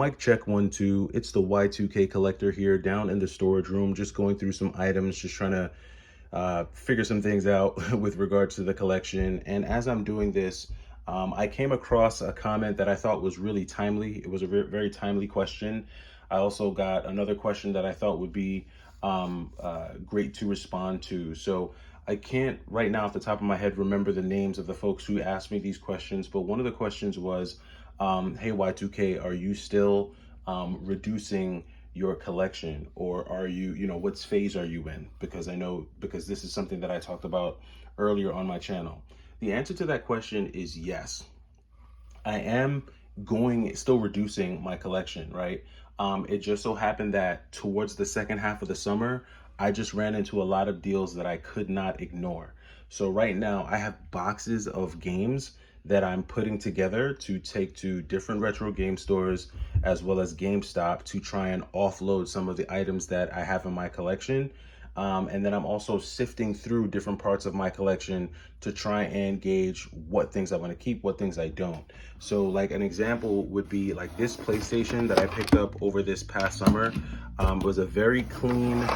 Mic check 1 2. It's the Y2K collector here down in the storage room, just going through some items, just trying to figure some things out with regards to the collection. And as I'm doing this, I came across a comment that I thought was really timely. It was a very timely question. I also got another question that I thought would be great to respond to. So I can't right now off the top of my head remember the names of the folks who asked me these questions, but one of the questions was, hey Y2K, are you still reducing your collection, or are you, what phase are you in? Because I know, because this is something that I talked about earlier on my channel. The answer to that question is yes. I am still reducing my collection, right? It just so happened that towards the second half of the summer, I just ran into a lot of deals that I could not ignore. So right now I have boxes of games that I'm putting together to take to different retro game stores as well as GameStop to try and offload some of the items that I have in my collection. And then I'm also sifting through different parts of my collection to try and gauge what things I want to keep, what things I don't. So like an example would be like this PlayStation that I picked up over this past summer. Was a very clean,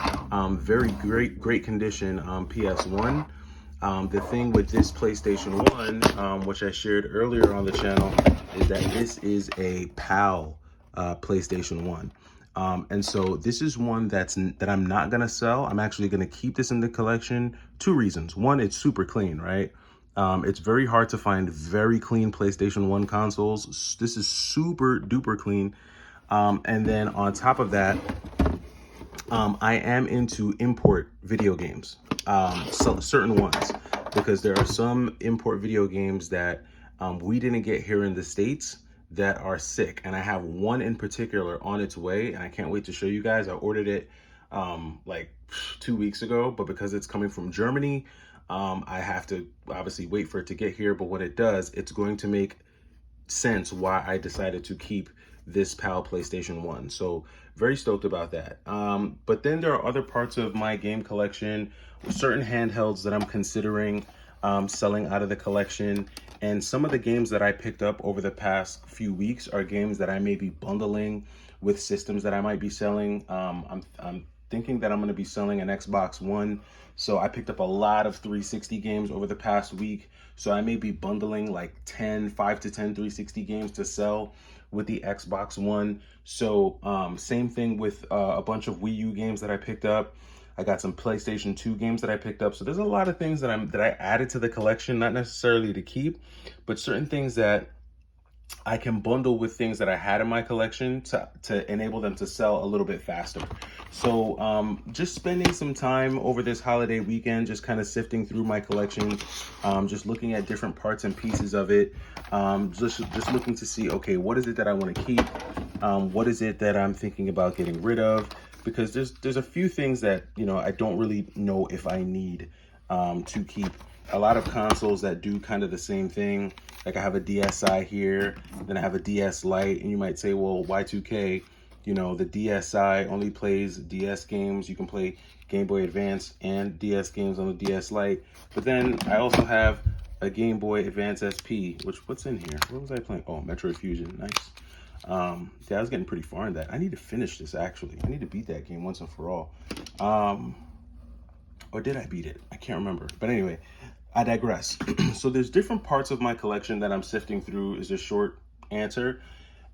very great condition PS1. The thing with this PlayStation 1, which I shared earlier on the channel, is that this is a PAL PlayStation 1. And so this is one that I'm not gonna sell. I'm actually gonna keep this in the collection. Two reasons. One, it's super clean, right? It's very hard to find very clean PlayStation 1 consoles. This is super duper clean. And then on top of that, I am into import video games, so certain ones, because there are some import video games that we didn't get here in the States that are sick. And I have one in particular on its way, and I can't wait to show you guys. I ordered it like 2 weeks ago, but because it's coming from Germany, I have to obviously wait for it to get here. But when it does, it's going to make sense why I decided to keep this PAL PlayStation 1. So very stoked about that. But then there are other parts of my game collection, certain handhelds that I'm considering selling out of the collection. And some of the games that I picked up over the past few weeks are games that I may be bundling with systems that I might be selling. I'm thinking that I'm going to be selling an Xbox One. So I picked up a lot of 360 games over the past week. So I may be bundling like 5 to 10 360 games to sell with the Xbox One. So same thing with a bunch of Wii U games that I picked up. I got some PlayStation 2 games that I picked up. So there's a lot of things that I added to the collection, not necessarily to keep, but certain things that I can bundle with things that I had in my collection to enable them to sell a little bit faster. So just spending some time over this holiday weekend, just kind of sifting through my collection, just looking at different parts and pieces of it, just looking to see, okay, what is it that I want to keep? What is it that I'm thinking about getting rid of? Because there's a few things that, I don't really know if I need to keep. A lot of consoles that do kind of the same thing. Like I have a DSi here, then I have a DS Lite, and you might say, well, Y2K, the DSi only plays DS games. You can play Game Boy Advance and DS games on the DS Lite. But then I also have a Game Boy Advance SP, what's in here? What was I playing? Oh, Metroid Fusion, nice. Yeah, I was getting pretty far in that. I need to finish this, actually. I need to beat that game once and for all. Or did I beat it? I can't remember. But anyway, I digress. So there's different parts of my collection that I'm sifting through is a short answer.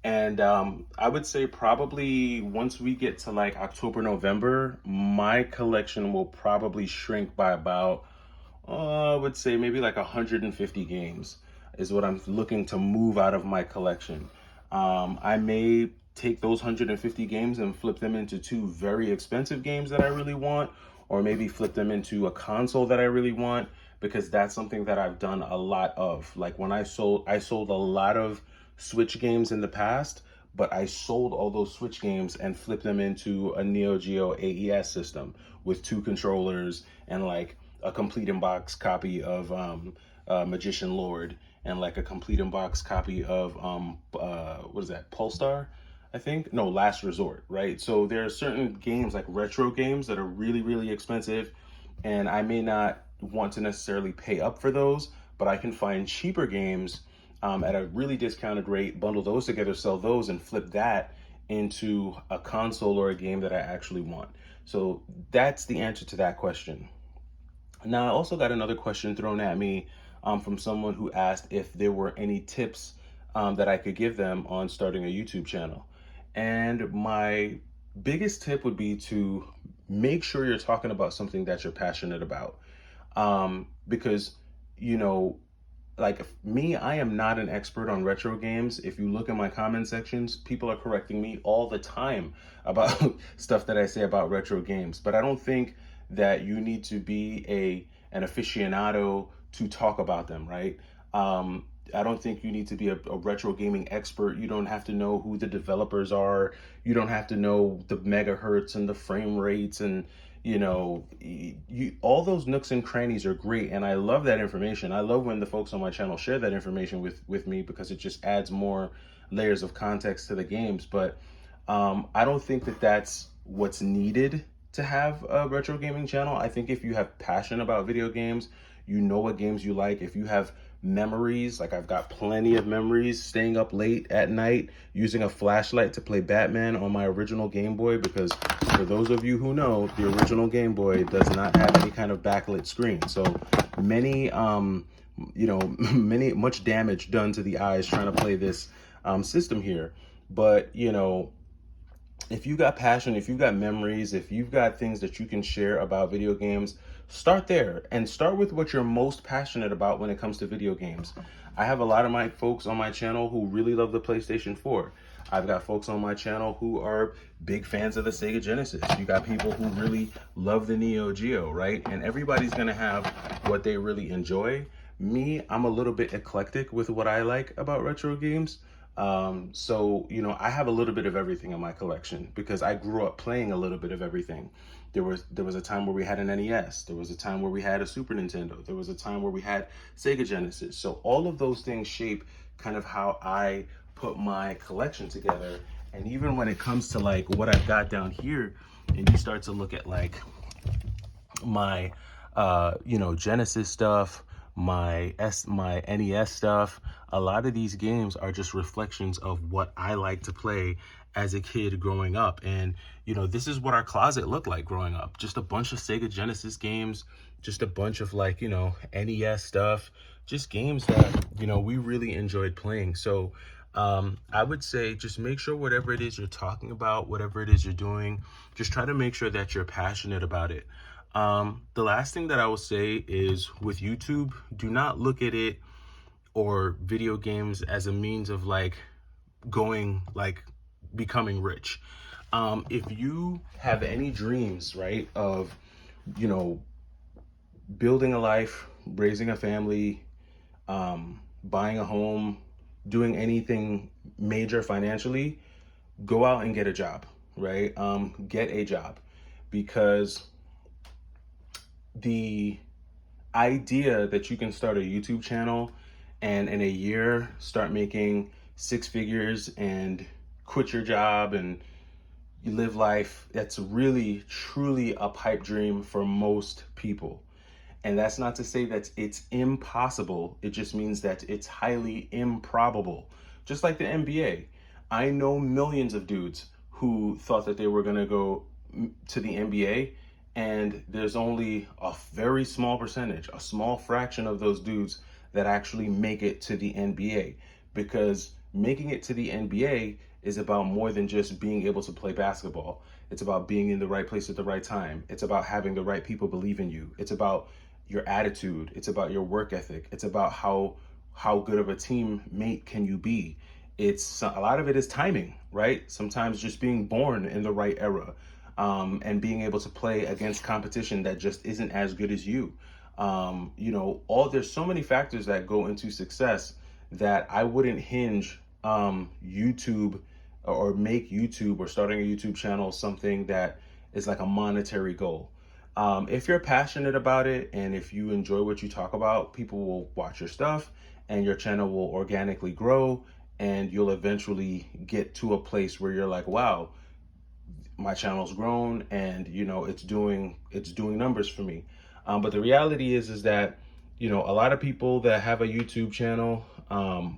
And I would say probably once we get to like October, November, my collection will probably shrink by about, I would say maybe like 150 games is what I'm looking to move out of my collection. I may take those 150 games and flip them into 2 very expensive games that I really want, or maybe flip them into a console that I really want, because that's something that I've done a lot of. Like when I sold a lot of Switch games in the past, but I sold all those Switch games and flipped them into a Neo Geo AES system with 2 controllers and like a complete in box copy of Magician Lord, and like a complete in box copy of what is that, Polestar, I think? No, Last Resort, right? So there are certain games, like retro games, that are really, really expensive, and I may not want to necessarily pay up for those, but I can find cheaper games at a really discounted rate, bundle those together, sell those, and flip that into a console or a game that I actually want? So that's the answer to that question. Now, I also got another question thrown at me from someone who asked if there were any tips that I could give them on starting a YouTube channel. And my biggest tip would be to make sure you're talking about something that you're passionate about. Because, you know, like me, I am not an expert on retro games. If you look in my comment sections, people are correcting me all the time about stuff that I say about retro games. But I don't think that you need to be an aficionado to talk about them, right? I don't think you need to be a retro gaming expert. You don't have to know who the developers are. You don't have to know the megahertz and the frame rates and all those nooks and crannies are great, and I love that information. I love when the folks on my channel share that information with me because it just adds more layers of context to the games. But I don't think that that's what's needed to have a retro gaming channel. I think if you have passion about video games, you know what games you like, if you have memories, like I've got plenty of memories staying up late at night using a flashlight to play Batman on my original Game Boy, because for those of you who know, the original Game Boy does not have any kind of backlit screen. So many, much damage done to the eyes trying to play this system here. But, if you got passion, if you've got memories, if you've got things that you can share about video games, start there and start with what you're most passionate about when it comes to video games. I have a lot of my folks on my channel who really love the PlayStation 4. I've got folks on my channel who are big fans of the Sega Genesis. You got people who really love the Neo Geo, right? And everybody's gonna have what they really enjoy. Me, I'm a little bit eclectic with what I like about retro games. I have a little bit of everything in my collection because I grew up playing a little bit of everything. There was a time where we had an NES. There was a time where we had a Super Nintendo. There was a time where we had Sega Genesis. So all of those things shape kind of how I put my collection together. And even when it comes to like what I've got down here, and you start to look at like my Genesis stuff, my NES stuff, a lot of these games are just reflections of what I like to play as a kid growing up. And this is what our closet looked like growing up. Just a bunch of Sega Genesis games, just a bunch of like NES stuff, just games that we really enjoyed playing. So I would say just make sure whatever it is you're talking about, whatever it is you're doing, just try to make sure that you're passionate about it. The last thing that I will say is with YouTube, do not look at it or video games as a means of like becoming rich. If you have any dreams, right, of, building a life, raising a family, buying a home, doing anything major financially, go out and get a job, right? Get a job, because the idea that you can start a YouTube channel and in a year start making six figures and quit your job and you live life, that's really truly a pipe dream for most people. And that's not to say that it's impossible. It just means that it's highly improbable. Just like the NBA. I know millions of dudes who thought that they were going to go to the NBA, and there's only a very small percentage, a small fraction of those dudes that actually make it to the NBA. Because making it to the NBA is about more than just being able to play basketball. It's about being in the right place at the right time. It's about having the right people believe in you. It's about your attitude. It's about your work ethic. It's about how good of a teammate can you be. It's a lot of it is timing, right? Sometimes just being born in the right era, and being able to play against competition that just isn't as good as you. There's so many factors that go into success that I wouldn't hinge YouTube or make YouTube or starting a YouTube channel something that is like a monetary goal. If you're passionate about it and if you enjoy what you talk about, people will watch your stuff and your channel will organically grow, and you'll eventually get to a place where you're like, wow, my channel's grown and it's doing numbers for me. But the reality is that a lot of people that have a YouTube channel,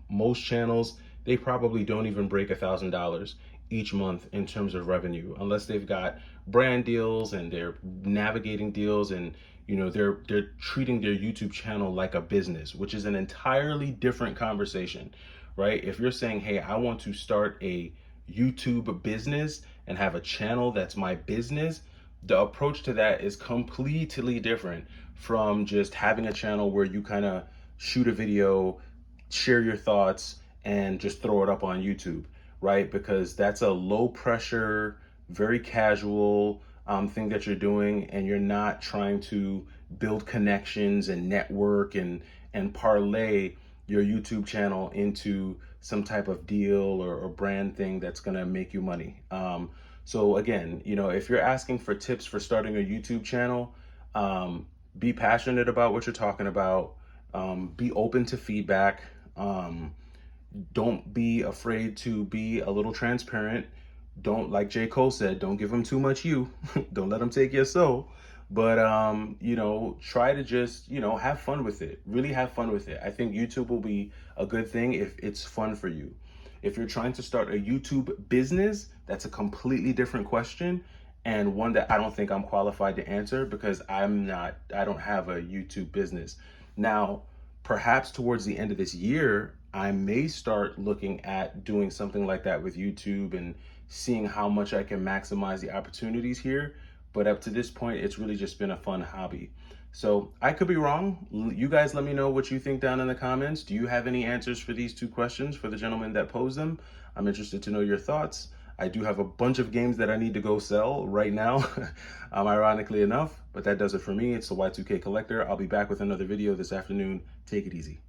most channels they probably don't even break $1,000 each month in terms of revenue, unless they've got brand deals and they're navigating deals, and they're treating their YouTube channel like a business, which is an entirely different conversation, right? If you're saying, hey, I want to start a YouTube business and have a channel that's my business, the approach to that is completely different from just having a channel where you kind of shoot a video, share your thoughts, and just throw it up on YouTube, right? Because that's a low pressure, very casual thing that you're doing, and you're not trying to build connections and network and parlay your YouTube channel into some type of deal or brand thing that's gonna make you money. So again, if you're asking for tips for starting a YouTube channel, be passionate about what you're talking about. Be open to feedback. Don't be afraid to be a little transparent. Don't, like J. Cole said, don't give them too much you. Don't let them take your soul. But try to just, have fun with it. Really have fun with it. I think YouTube will be a good thing if it's fun for you. If you're trying to start a YouTube business, that's a completely different question, and one that I don't think I'm qualified to answer, because I don't have a YouTube business. Now, perhaps towards the end of this year, I may start looking at doing something like that with YouTube and seeing how much I can maximize the opportunities here. But up to this point, it's really just been a fun hobby. So I could be wrong. You guys let me know what you think down in the comments. Do you have any answers for these two questions for the gentleman that posed them? I'm interested to know your thoughts. I do have a bunch of games that I need to go sell right now, ironically enough, but that does it for me. It's the Y2K Collector. I'll be back with another video this afternoon. Take it easy.